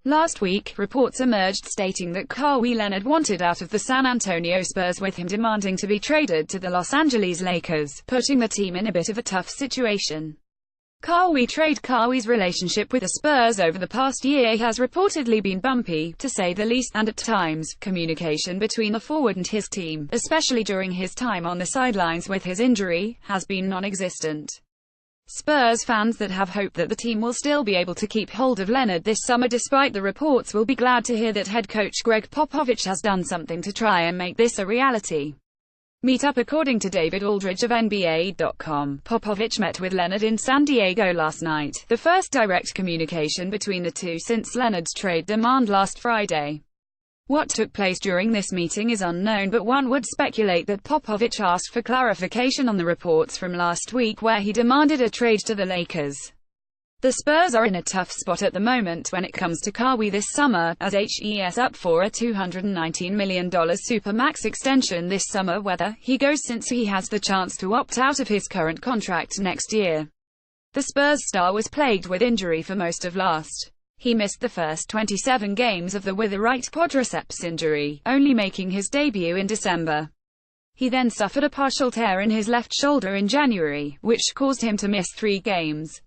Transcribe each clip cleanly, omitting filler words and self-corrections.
Last week, reports emerged stating that Kawhi Leonard wanted out of the San Antonio Spurs, with him demanding to be traded to the Los Angeles Lakers, putting the team in a bit of a tough situation. Kawhi's relationship with the Spurs over the past year has reportedly been bumpy, to say the least, and at times, communication between the forward and his team, especially during his time on the sidelines with his injury, has been non-existent. Spurs fans that have hope that the team will still be able to keep hold of Leonard this summer despite the reports will be glad to hear that head coach Gregg Popovich has done something to try and make this a reality. According to David Aldridge of NBA.com, Popovich met with Leonard in San Diego last night, the first direct communication between the two since Leonard's trade demand last Friday. What took place during this meeting is unknown, but one would speculate that Popovich asked for clarification on the reports from last week where he demanded a trade to the Lakers. The Spurs are in a tough spot at the moment when it comes to Kawhi this summer, as he's up for a $219 million Supermax extension this summer whether he goes, since he has the chance to opt out of his current contract next year. The Spurs star was plagued with injury for most of last. He missed the first 27 games with a right quadriceps injury, only making his debut in December. He then suffered a partial tear in his left shoulder in January, which caused him to miss 3 games.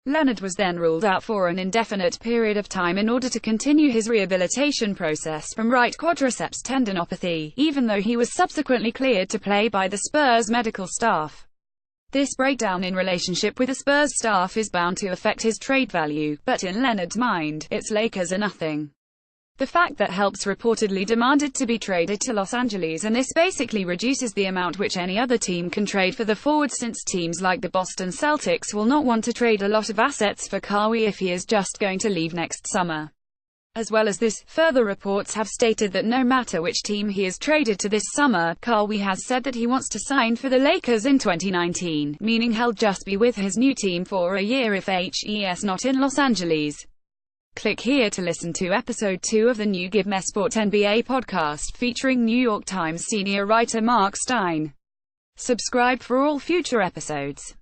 Leonard was then ruled out for an indefinite period of time in order to continue his rehabilitation process from right quadriceps tendinopathy, even though he was subsequently cleared to play by the Spurs medical staff. This breakdown in relationship with the Spurs staff is bound to affect his trade value, but in Leonard's mind, it's Lakers or nothing. The fact that helps reportedly demanded to be traded to Los Angeles, and this basically reduces the amount which any other team can trade for the forward, since teams like the Boston Celtics will not want to trade a lot of assets for Kawhi if he is just going to leave next summer. As well as this, further reports have stated that no matter which team he is traded to this summer, Kawhi has said that he wants to sign for the Lakers in 2019, meaning he'll just be with his new team for a year if he's not in Los Angeles. Click here to listen to episode 2 of the new Give Me Sport NBA podcast featuring New York Times senior writer Mark Stein. Subscribe for all future episodes.